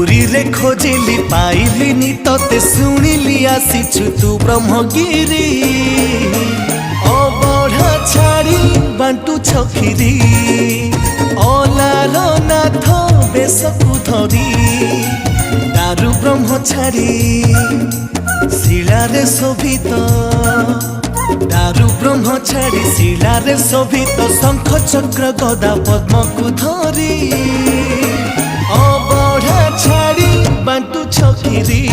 पुरी रे खोजिली पाइलिनी तते शुणिली आसीछु तू ब्रह्मगिरी अबढ़ा छाड़ी बांटू छखिरी अलार नाथ बेसकु धरी दारु ब्रह्म छाड़ी शिलारे शोभित दारु ब्रह्म छाड़ी शिलारे शोभित शंख चक्र गदा पद्म को धरी अबढ़ा छाड़ी बांटू छखिरी।